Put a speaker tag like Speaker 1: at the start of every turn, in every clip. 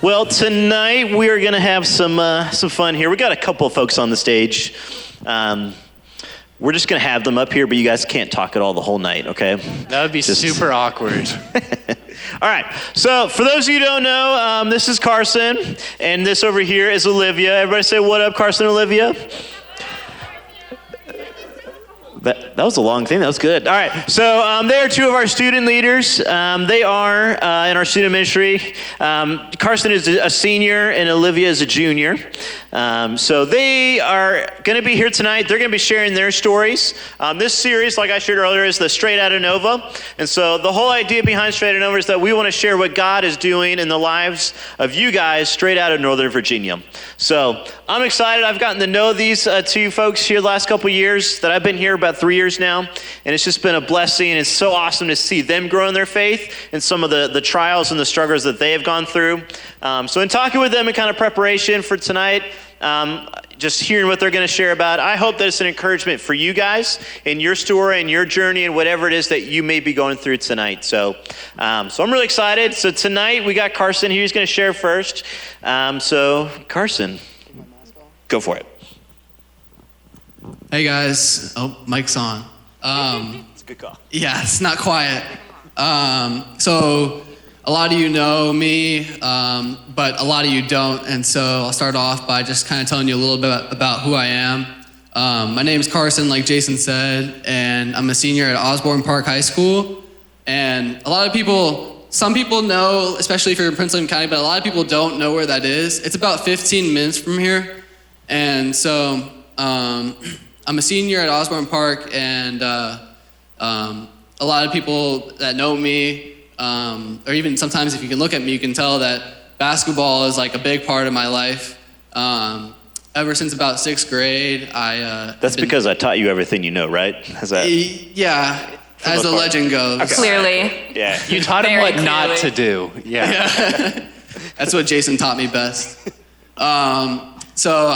Speaker 1: Well, tonight we are going to have some fun here. We got a couple of folks on the stage. We're just going to have them up here, but you guys can't talk at all the whole night, okay?
Speaker 2: That would be super awkward.
Speaker 1: All right. So for those of you who don't know, this is Carson, and this over here is Olivia. Everybody say, what up, Carson and Olivia? That was a long thing. That was good. All right. So they are two of our student leaders. They are in our student ministry. Carson is a senior and Olivia is a junior. So they are going to be here tonight. They're going to be sharing their stories. This series, like I shared earlier, is the Straight Outta Nova. And so the whole idea behind Straight Outta Nova is that we want to share what God is doing in the lives of you guys straight out of Northern Virginia. So I'm excited. I've gotten to know these two folks here the last couple of years that I've been here, about 3 years now. And it's just been a blessing. It's so awesome to see them grow in their faith and some of the trials and the struggles that they have gone through. So in talking with them in kind of preparation for tonight, just hearing what they're going to share about, I hope that it's an encouragement for you guys in your story and your journey and whatever it is that you may be going through tonight. So I'm really excited. So tonight we got Carson. He's going to share first. So Carson, go for it.
Speaker 3: Hey guys. Oh, mic's on.
Speaker 1: It's a good call.
Speaker 3: Yeah, it's not quiet. So a lot of you know me, but a lot of you don't. And so I'll start off by just kind of telling you a little bit about who I am. My name is Carson, like Jason said, and I'm a senior at Osborne Park High School. And a lot of people, some people know, especially if you're in Prince William County, but a lot of people don't know where that is. It's about 15 minutes from here. And so I'm a senior at Osborne Park, and a lot of people that know me, or even sometimes if you can look at me, you can tell that basketball is like a big part of my life. Ever since about 6th grade,
Speaker 1: That's because I taught you everything you know, right? Is that?
Speaker 3: Yeah, as the legend goes.
Speaker 1: Okay.
Speaker 4: Clearly.
Speaker 2: Yeah, you taught him what not to do. Yeah.
Speaker 3: That's what Jason taught me best. So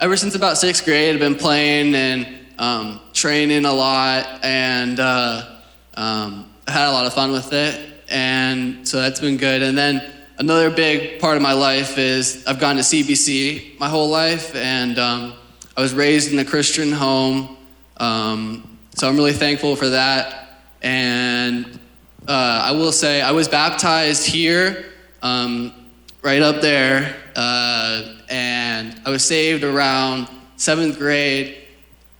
Speaker 3: ever since about 6th grade, I've been playing and training a lot, and had a lot of fun with it, and so that's been good. And then another big part of my life is I've gone to CBC my whole life, and I was raised in a Christian home, so I'm really thankful for that. And I will say I was baptized here, right up there, and I was saved around 7th grade.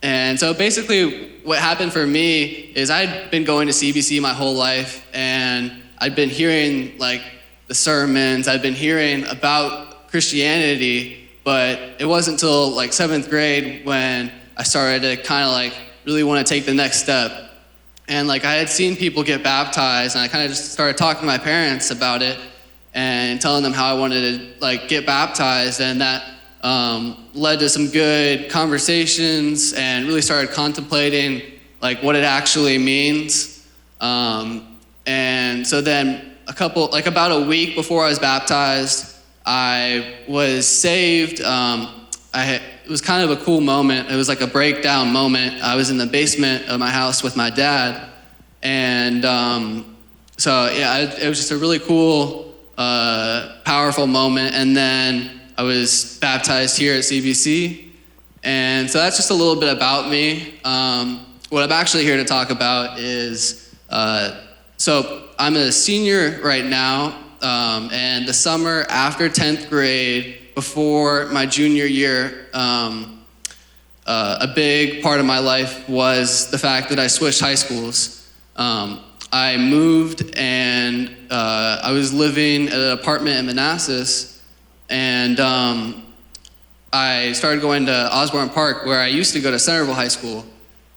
Speaker 3: And so basically what happened for me is I'd been going to CBC my whole life, and I'd been hearing like the sermons, I'd been hearing about Christianity, but it wasn't until like 7th grade when I started to kind of like really want to take the next step. And like I had seen people get baptized, and I kind of just started talking to my parents about it and telling them how I wanted to like get baptized, and that led to some good conversations and really started contemplating like what it actually means. And so then about a week before I was baptized, I was saved. It was kind of a cool moment. It was like a breakdown moment. I was in the basement of my house with my dad. And so yeah, it was just a really cool, powerful moment. And then I was baptized here at CBC. And so that's just a little bit about me. What I'm actually here to talk about is, so I'm a senior right now, and the summer after 10th grade, before my junior year, a big part of my life was the fact that I switched high schools. I moved, and I was living at an apartment in Manassas, and I started going to Osborne Park, where I used to go to Centreville High School.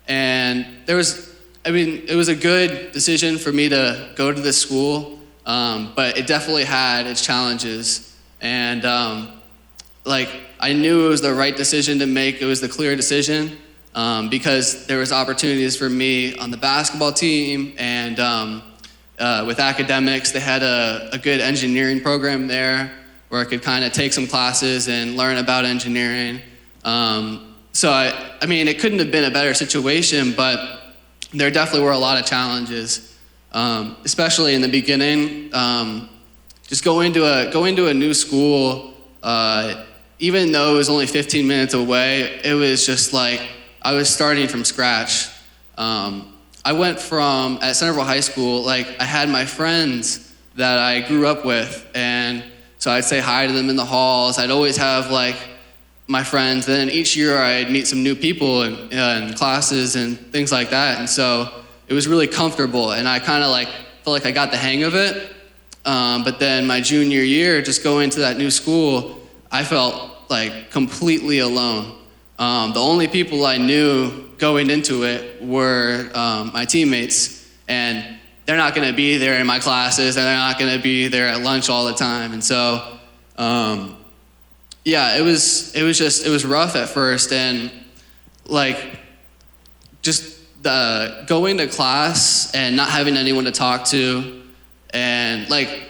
Speaker 3: And it was a good decision for me to go to this school, but it definitely had its challenges. And I knew it was the right decision to make. It was the clear decision, because there was opportunities for me on the basketball team, and with academics, they had a good engineering program there where I could kind of take some classes and learn about engineering. So it couldn't have been a better situation, but there definitely were a lot of challenges, especially in the beginning. just going to a new school, even though it was only 15 minutes away, it was just like I was starting from scratch. I went from, at Centreville High School, like I had my friends that I grew up with, and so I'd say hi to them in the halls. I'd always have like my friends. Then each year I'd meet some new people in classes and things like that. And so it was really comfortable, and I kind of like felt like I got the hang of it. But then my junior year, just going to that new school, I felt like completely alone. The only people I knew going into it were my teammates, and they're not going to be there in my classes, and they're not going to be there at lunch all the time. And so, yeah, it was rough at first, and like just going to class and not having anyone to talk to, and like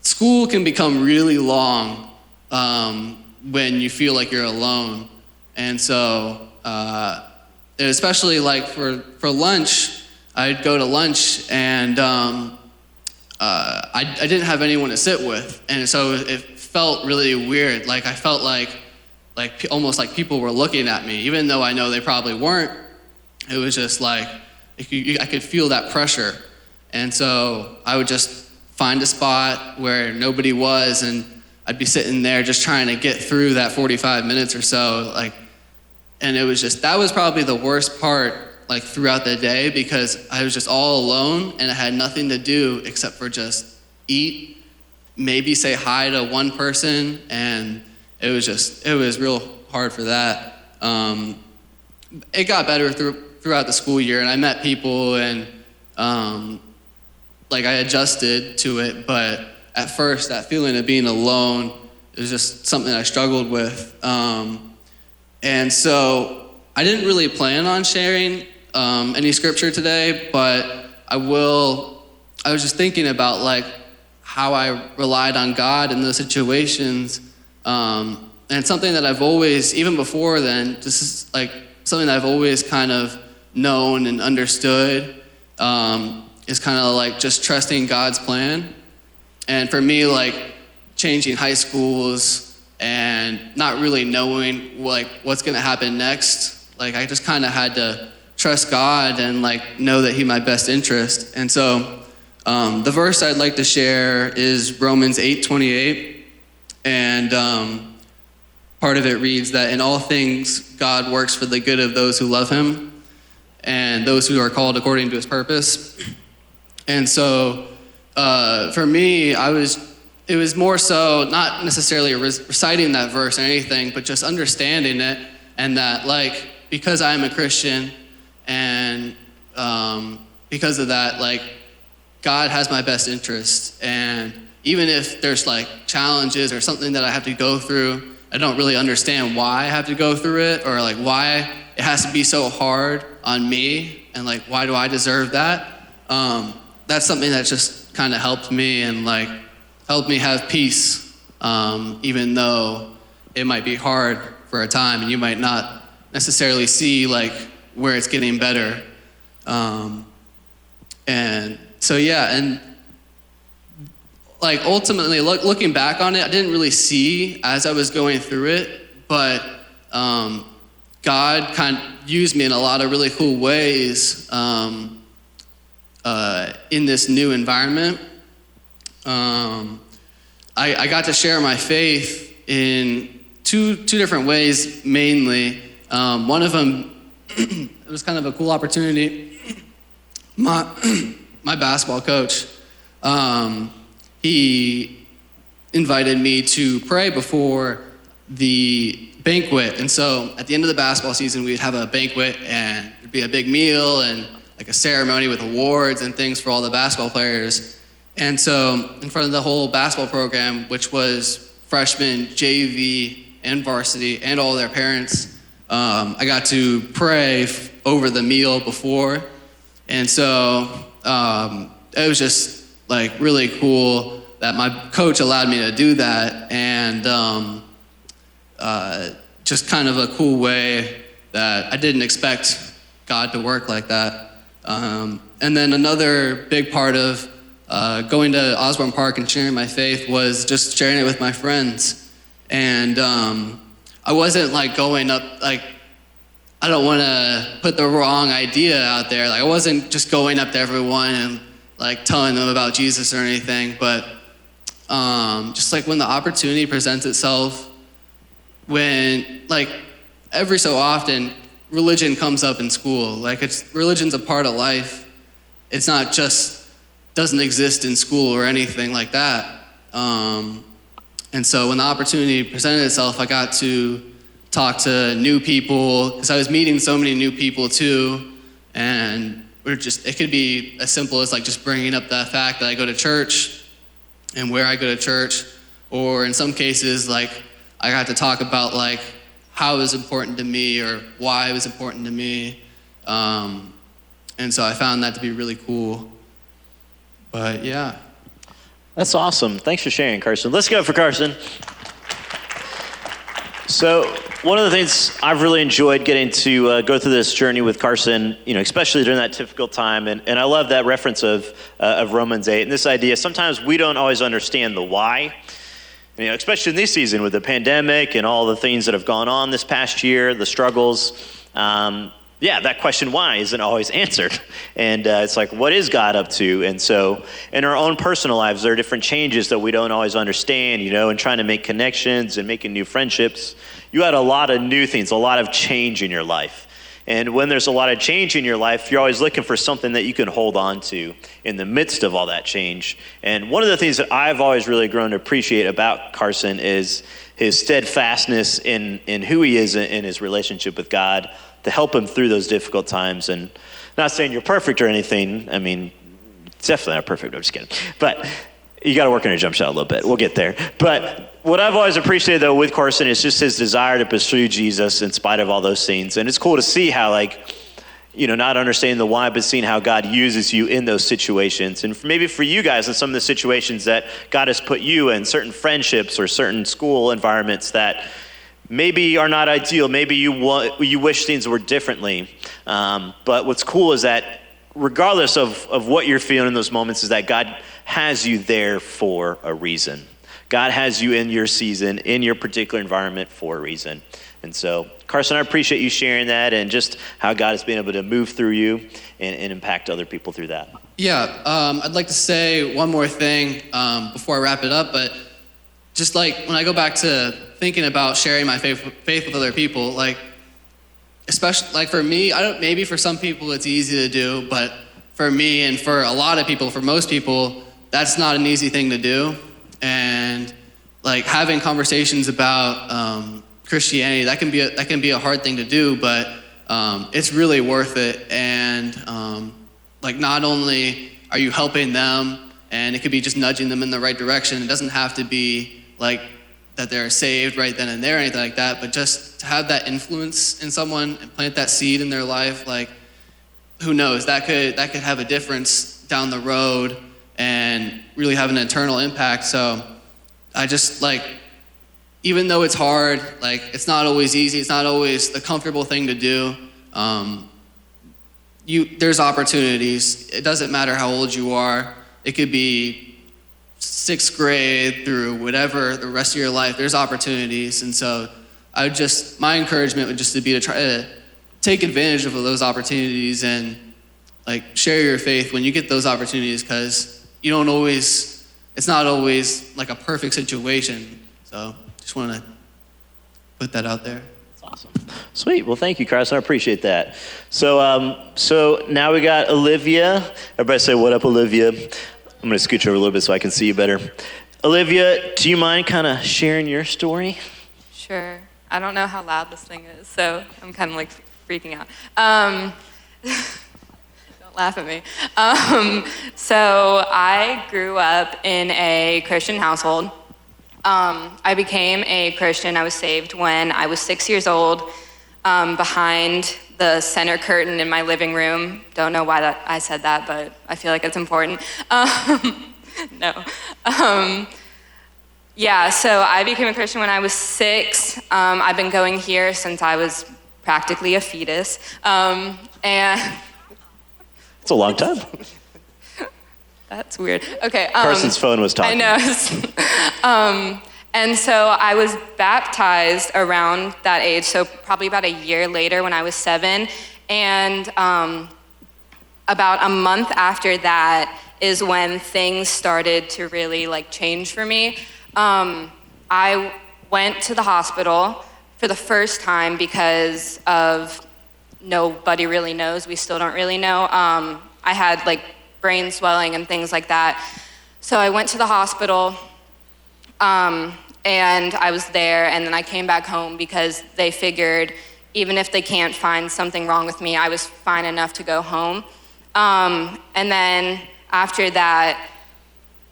Speaker 3: school can become really long when you feel like you're alone. And so, especially like for lunch, I'd go to lunch, and I didn't have anyone to sit with, and so it felt really weird. Like I felt like almost like people were looking at me, even though I know they probably weren't. It was just like I could feel that pressure, and so I would just find a spot where nobody was, and I'd be sitting there just trying to get through that 45 minutes or so, like. And it was just, that was probably the worst part, like throughout the day, because I was just all alone and I had nothing to do except for just eat, maybe say hi to one person, and it was real hard for that. It got better throughout the school year, and I met people, and like I adjusted to it, but at first that feeling of being alone was just something I struggled with. And so I didn't really plan on sharing any scripture today, but I was just thinking about like how I relied on God in those situations. And it's something that I've always, even before then, just like something that I've always kind of known and understood, is kind of like just trusting God's plan. And for me, like changing high schools and not really knowing like what's gonna happen next, like I just kind of had to trust God and like know that He had my best interest. And so the verse I'd like to share is Romans 8:28, and part of it reads that in all things God works for the good of those who love Him and those who are called according to His purpose. And so for me, it was more so not necessarily reciting that verse or anything, but just understanding it, and that like because I'm a Christian, and because of that, like God has my best interest, and even if there's like challenges or something that I have to go through, I don't really understand why I have to go through it, or like why it has to be so hard on me, and like why do I deserve that? That's something that just kind of helped me, and like helped me have peace, even though it might be hard for a time and you might not necessarily see like where it's getting better. And so yeah, and like ultimately looking back on it, I didn't really see as I was going through it, but God kind of used me in a lot of really cool ways in this new environment. I got to share my faith in two different ways, mainly. One of them, it was kind of a cool opportunity. My basketball coach, he invited me to pray before the banquet. And so at the end of the basketball season, we'd have a banquet, and it'd be a big meal and like a ceremony with awards and things for all the basketball players. And so in front of the whole basketball program, which was freshman, JV, and varsity, and all their parents, I got to pray over the meal before. And so it was just like really cool that my coach allowed me to do that, and just kind of a cool way that I didn't expect God to work like that. And then another big part of going to Osborne Park and sharing my faith was just sharing it with my friends. And I wasn't like going up, like, I don't want to put the wrong idea out there. Like, I wasn't just going up to everyone and like telling them about Jesus or anything, but just like when the opportunity presents itself, when like every so often religion comes up in school. Like, religion's a part of life. It's not just doesn't exist in school or anything like that. And so when the opportunity presented itself, I got to talk to new people, because I was meeting so many new people too. And it could be as simple as like just bringing up the fact that I go to church and where I go to church. Or in some cases, like, I got to talk about like how it was important to me or why it was important to me. And so I found that to be really cool. But yeah.
Speaker 1: That's awesome. Thanks for sharing, Carson. Let's go for Carson. So one of the things I've really enjoyed getting to go through this journey with Carson, especially during that difficult time, and I love that reference of Romans 8, and this idea, sometimes we don't always understand the why, especially in this season with the pandemic and all the things that have gone on this past year, the struggles. That question why isn't always answered. And it's like, what is God up to? And so in our own personal lives, there are different changes that we don't always understand, and trying to make connections and making new friendships. You had a lot of new things, a lot of change in your life. And when there's a lot of change in your life, you're always looking for something that you can hold on to in the midst of all that change. And one of the things that I've always really grown to appreciate about Carson is his steadfastness in who he is in his relationship with God, to help him through those difficult times. And not saying you're perfect or anything. I mean, it's definitely not perfect. I'm just kidding. But you got to work on your jump shot a little bit. We'll get there. But what I've always appreciated, though, with Carson is just his desire to pursue Jesus in spite of all those things. And it's cool to see how, not understanding the why, but seeing how God uses you in those situations. And maybe for you guys in some of the situations that God has put you in, certain friendships or certain school environments that maybe are not ideal. Maybe you wish things were differently. But what's cool is that regardless of what you're feeling in those moments, is that God has you there for a reason. God has you in your season, in your particular environment for a reason. And so, Carson, I appreciate you sharing that and just how God has been able to move through you and impact other people through that.
Speaker 3: Yeah, I'd like to say one more thing before I wrap it up, but just like when I go back to thinking about sharing my faith with other people, like, especially like for me, maybe for some people it's easy to do, but for me and for a lot of people, for most people, that's not an easy thing to do. And like having conversations about Christianity, that can be a hard thing to do, but it's really worth it. And like, not only are you helping them, and it could be just nudging them in the right direction. It doesn't have to be like that they're saved right then and there or anything like that, but just to have that influence in someone and plant that seed in their life, like, who knows, that could have a difference down the road and really have an eternal impact. So I just, like, even though it's hard, like, it's not always easy, it's not always the comfortable thing to do, there's opportunities. It doesn't matter how old you are. It could be 6th grade through whatever the rest of your life, there's opportunities. And so my encouragement would just be to try to take advantage of those opportunities and like share your faith when you get those opportunities, because it's not always like a perfect situation. So just want to put that out there.
Speaker 1: That's awesome. Sweet. Well, thank you, Carson. I appreciate that. So now we got Olivia. Everybody say, what up, Olivia? I'm going to scooch over a little bit so I can see you better. Olivia, do you mind kind of sharing your story?
Speaker 4: Sure. I don't know how loud this thing is, so I'm kind of like freaking out. Don't laugh at me. So I grew up in a Christian household. I became a Christian. I was saved when I was 6 years old, behind the center curtain in my living room. Don't know why I said that, but I feel like it's important. No. So I became a Christian when I was 6. I've been going here since I was practically a fetus. And
Speaker 1: it's a long time.
Speaker 4: That's weird. Okay.
Speaker 1: Carson's phone was talking.
Speaker 4: I know. And so I was baptized around that age, so probably about a year later when I was 7. And about a month after that is when things started to really like change for me. I went to the hospital for the first time because of nobody really knows. We still don't really know. I had like brain swelling and things like that. So I went to the hospital. And I was there, and then I came back home because they figured even if they can't find something wrong with me, I was fine enough to go home. And then after that,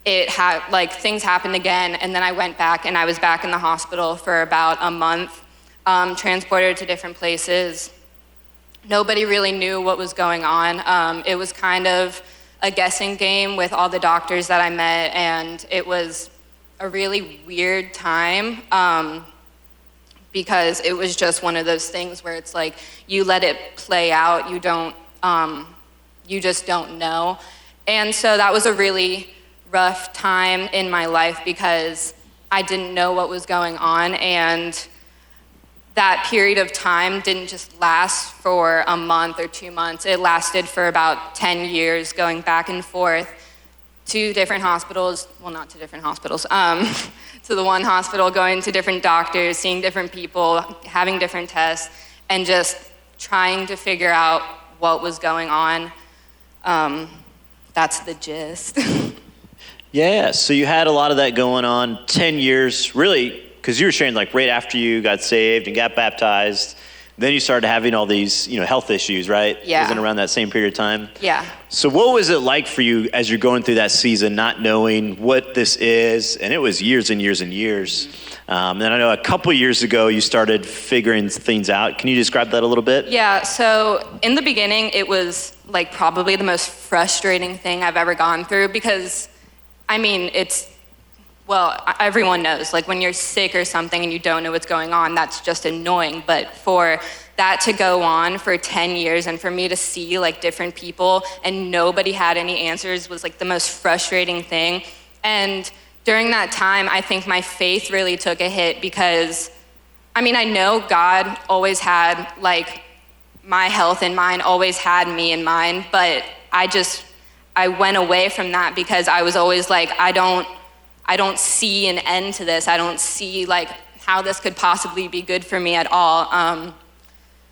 Speaker 4: things happened again, and then I went back, and I was back in the hospital for about a month, transported to different places. Nobody really knew what was going on. It was kind of a guessing game with all the doctors that I met, and it was a really weird time because it was just one of those things where it's like you let it play out, you just don't know. And so that was a really rough time in my life because I didn't know what was going on, and that period of time didn't just last for a month or 2 months. It lasted for about 10 years, going back and forth to different hospitals, well, not to different hospitals, to the one hospital, going to different doctors, seeing different people, having different tests, and just trying to figure out what was going on. That's the gist.
Speaker 1: Yeah, so you had a lot of that going on, 10 years, really, because you were sharing like right after you got saved and got baptized, then you started having all these, health issues, right?
Speaker 4: Yeah.
Speaker 1: Wasn't around that same period of time?
Speaker 4: Yeah.
Speaker 1: So what was it like for you as you're going through that season, not knowing what this is? And it was years and years and years. And I know a couple years ago you started figuring things out. Can you describe that a little bit?
Speaker 4: Yeah, so in the beginning, it was like probably the most frustrating thing I've ever gone through because, everyone knows, like when you're sick or something and you don't know what's going on, that's just annoying. But for that to go on for 10 years and for me to see like different people and nobody had any answers was like the most frustrating thing. And during that time, I think my faith really took a hit because, I know God always had like my health in mind, always had me in mind, but I went away from that because I was always like, I don't see an end to this. I don't see like how this could possibly be good for me at all.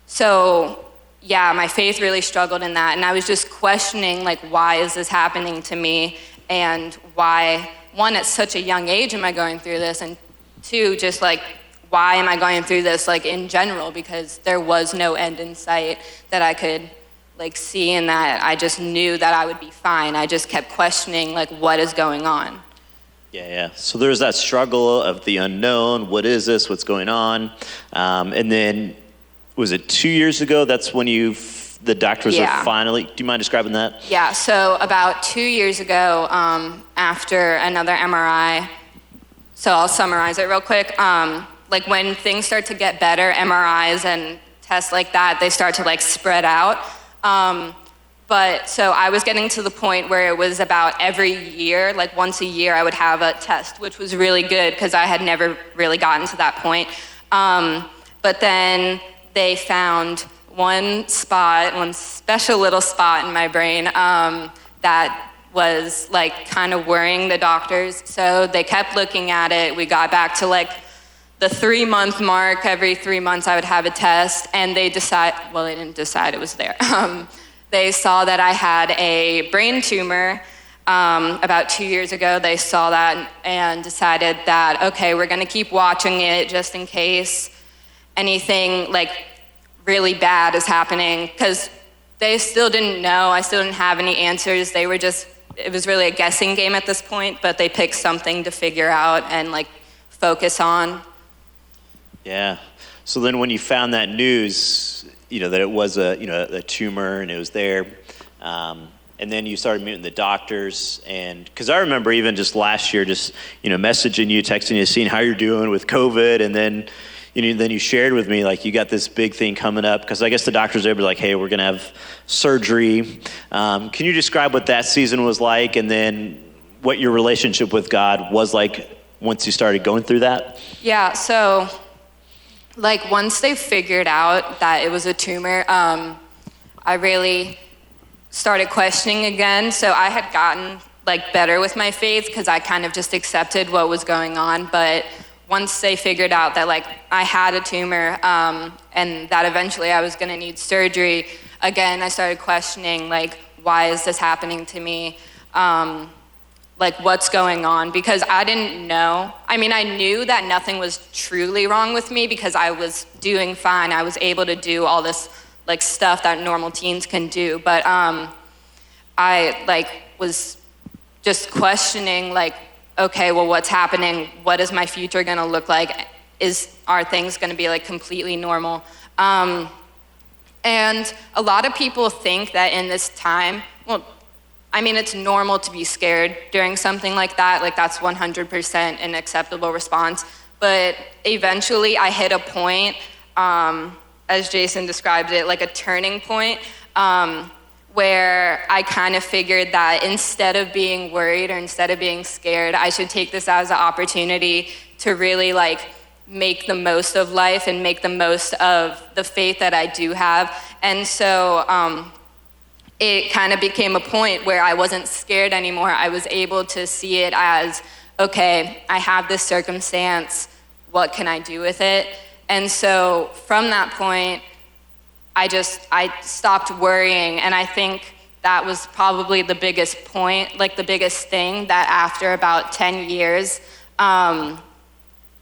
Speaker 4: So yeah, my faith really struggled in that. And I was just questioning like, why is this happening to me? And why, one, at such a young age am I going through this? And two, just like, why am I going through this like in general? Because there was no end in sight that I could like see, and that I just knew that I would be fine. I just kept questioning like, what is going on?
Speaker 1: Yeah. So there's that struggle of the unknown. What is this? What's going on? And then, was it 2 years ago? That's when the doctors were finally, do you mind describing that?
Speaker 4: Yeah, so about 2 years ago, after another MRI, so I'll summarize it real quick. Like when things start to get better, MRIs and tests like that, they start to like spread out. But so I was getting to the point where it was about every year, like once a year, I would have a test, which was really good because I had never really gotten to that point. But then they found one special little spot in my brain that was like kind of worrying the doctors. So they kept looking at it. We got back to like the 3-month mark. Every 3 months I would have a test, and they didn't decide, it was there. They saw that I had a brain tumor about 2 years ago. They saw that and decided that, okay, we're gonna keep watching it just in case anything like really bad is happening, because they still didn't know. I still didn't have any answers. It was really a guessing game at this point, but they picked something to figure out and like focus on.
Speaker 1: Yeah. So then when you found that news, that it was a tumor and it was there, and then you started meeting the doctors, and because I remember even just last year, just messaging you, texting you, seeing how you're doing with COVID, and then then you shared with me, like, you got this big thing coming up, because I guess the doctors there were like, hey, we're going to have surgery. Can you describe what that season was like, and then what your relationship with God was like once you started going through that?
Speaker 4: Yeah, so like once they figured out that it was a tumor, I really started questioning again. So I had gotten like better with my faith because I kind of just accepted what was going on. But once they figured out that like I had a tumor and that eventually I was going to need surgery, again, I started questioning like, why is this happening to me? Like what's going on? Because I didn't know. I mean, I knew that nothing was truly wrong with me because I was doing fine. I was able to do all this like stuff that normal teens can do. But I like was just questioning like, okay, well, what's happening? What is my future gonna look like? Are things gonna be like completely normal? And a lot of people think that in this time, well, I mean, it's normal to be scared during something like that. Like that's 100% an acceptable response. But eventually I hit a point, as Jason described it, like a turning point, where I kind of figured that instead of being worried or instead of being scared, I should take this as an opportunity to really like make the most of life and make the most of the faith that I do have. And so it kind of became a point where I wasn't scared anymore. I was able to see it as, okay, I have this circumstance, what can I do with it? And so from that point, I stopped worrying, and I think that was probably the biggest point, like the biggest thing, that after about 10 years,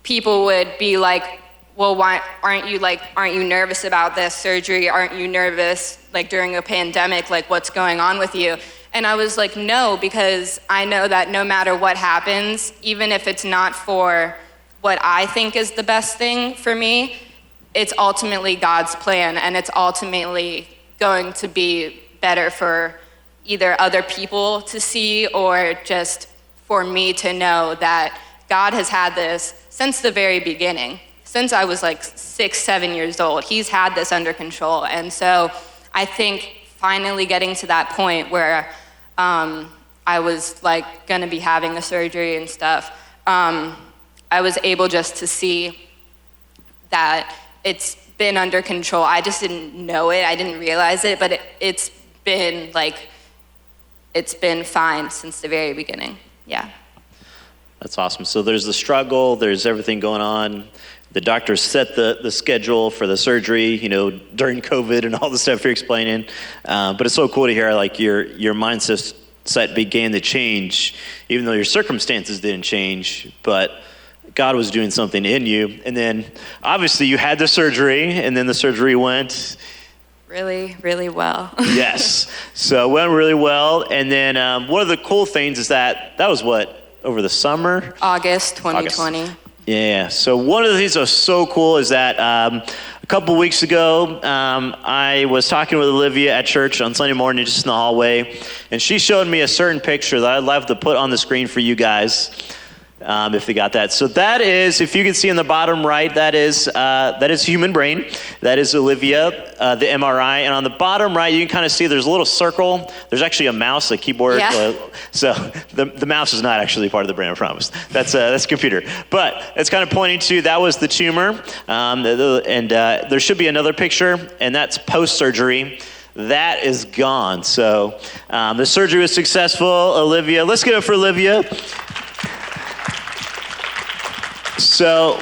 Speaker 4: people would be like, well, why aren't you nervous about this surgery? Aren't you nervous, like during a pandemic, like what's going on with you? And I was like, no, because I know that no matter what happens, even if it's not for what I think is the best thing for me, it's ultimately God's plan, and it's ultimately going to be better for either other people to see or just for me to know that God has had this since the very beginning. Since I was like 6, 7 years old, he's had this under control. And so I think finally getting to that point where I was like gonna be having a surgery and stuff, I was able just to see that it's been under control. I just didn't know it, I didn't realize it, but it's been fine since the very beginning, yeah.
Speaker 1: That's awesome. So there's the struggle, there's everything going on. The doctors set the schedule for the surgery, during COVID and all the stuff you're explaining. But it's so cool to hear like your mindset began to change, even though your circumstances didn't change, but God was doing something in you. And then obviously you had the surgery, and then the surgery went
Speaker 4: really, really well.
Speaker 1: Yes. So it went really well. And then one of the cool things is that was what, over the summer?
Speaker 4: August 2020.
Speaker 1: August. Yeah, so one of the things that was so cool is that a couple weeks ago, I was talking with Olivia at church on Sunday morning, just in the hallway, and she showed me a certain picture that I'd love to put on the screen for you guys, if they got that. So that is, if you can see in the bottom right, that is human brain. That is Olivia, the MRI. And on the bottom right, you can kind of see there's a little circle. There's actually a mouse, a keyboard.
Speaker 4: Yeah.
Speaker 1: So the mouse is not actually part of the brain, I promise. That's a computer. But it's kind of pointing to, that was the tumor. And there should be another picture, and that's post-surgery. That is gone. So the surgery was successful. Olivia, let's give it for Olivia. So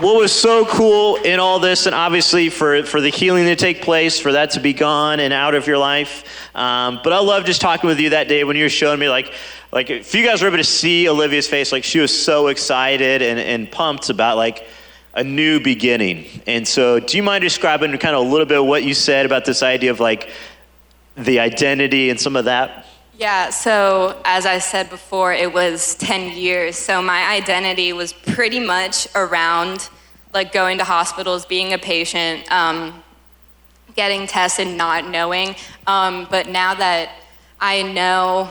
Speaker 1: what was so cool in all this, and obviously for the healing to take place, for that to be gone and out of your life, but I love just talking with you that day when you were showing me, like if you guys were able to see Olivia's face, like she was so excited and pumped about like a new beginning. And so do you mind describing kind of a little bit of what you said about this idea of like the identity and some of that?
Speaker 4: Yeah, so as I said before, it was 10 years. So my identity was pretty much around like going to hospitals, being a patient, getting tested, not knowing. But now that I know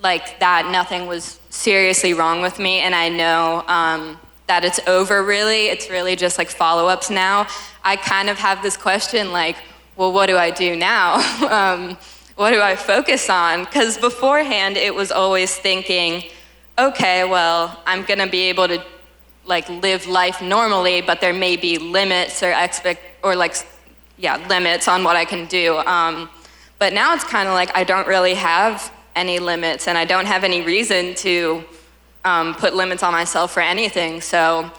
Speaker 4: like that nothing was seriously wrong with me, and I know that it's over really. It's really just like follow-ups now. I kind of have this question like, well, what do I do now? What do I focus on? Because beforehand, it was always thinking, okay, well, I'm gonna be able to like live life normally, but there may be limits or limits on what I can do. But now it's kind of like I don't really have any limits, and I don't have any reason to put limits on myself for anything. So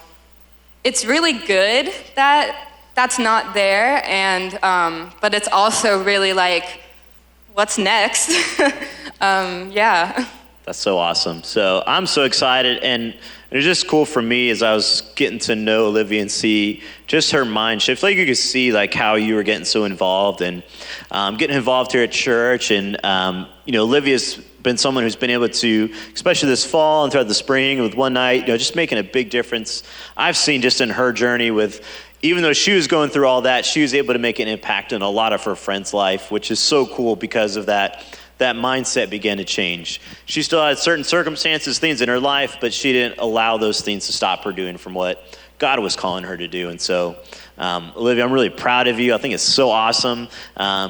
Speaker 4: it's really good that that's not there, and but it's also really like, what's next? Yeah.
Speaker 1: That's so awesome. So I'm so excited, and it was just cool for me as I was getting to know Olivia and see just her mind shift. Like you could see like how you were getting so involved and getting involved here at church. And Olivia's been someone who's been able to, especially this fall and throughout the spring with one night, just making a big difference. I've seen just in her journey with, even though she was going through all that, she was able to make an impact in a lot of her friends' life, which is so cool because of that mindset began to change. She still had certain circumstances, things in her life, but she didn't allow those things to stop her doing from what God was calling her to do. And so, Olivia, I'm really proud of you. I think it's so awesome.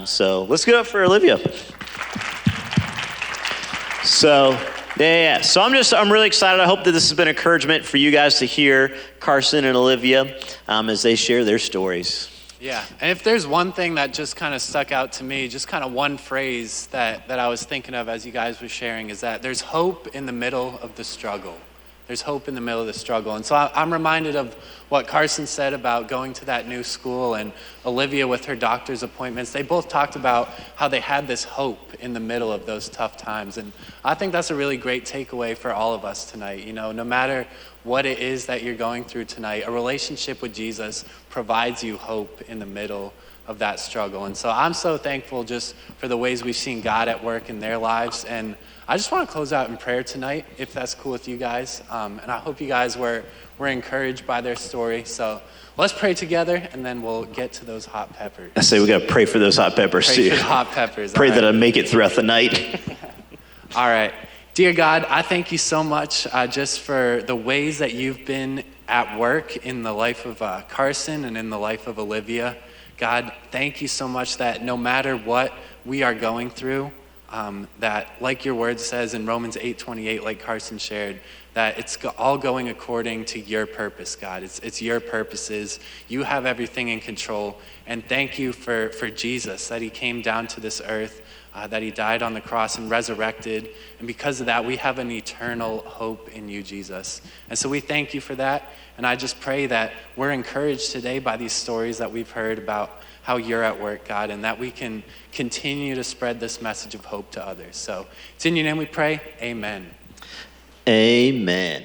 Speaker 1: So let's give it up for Olivia. So, yeah. So I'm really excited. I hope that this has been encouragement for you guys to hear Carson and Olivia as they share their stories.
Speaker 2: Yeah, and if there's one thing that just kind of stuck out to me, just kind of one phrase that I was thinking of as you guys were sharing, is that there's hope in the middle of the struggle. There's hope in the middle of the struggle. And so I'm reminded of what Carson said about going to that new school, and Olivia with her doctor's appointments. They both talked about how they had this hope in the middle of those tough times. And I think that's a really great takeaway for all of us tonight. No matter what it is that you're going through tonight, a relationship with Jesus provides you hope in the middle of that struggle. And so I'm so thankful just for the ways we've seen God at work in their lives. And I just want to close out in prayer tonight, if that's cool with you guys. And I hope you guys were encouraged by their story. So let's pray together, and then we'll get to those hot peppers.
Speaker 1: I say we got to pray for those hot peppers
Speaker 2: Pray
Speaker 1: too.
Speaker 2: for the hot peppers.
Speaker 1: Pray
Speaker 2: All
Speaker 1: that
Speaker 2: right.
Speaker 1: I make it throughout the night.
Speaker 2: All right. Dear God, I thank you so much just for the ways that you've been at work in the life of Carson and in the life of Olivia. God, thank you so much that no matter what we are going through, that like your word says in Romans 8:28, like Carson shared, that it's all going according to your purpose, God. It's your purposes. You have everything in control. And thank you for Jesus, that he came down to this earth, that he died on the cross and resurrected. And because of that, we have an eternal hope in you, Jesus. And so we thank you for that. And I just pray that we're encouraged today by these stories that we've heard about how you're at work, God, and that we can continue to spread this message of hope to others. So it's in your name we pray. Amen.
Speaker 1: Amen.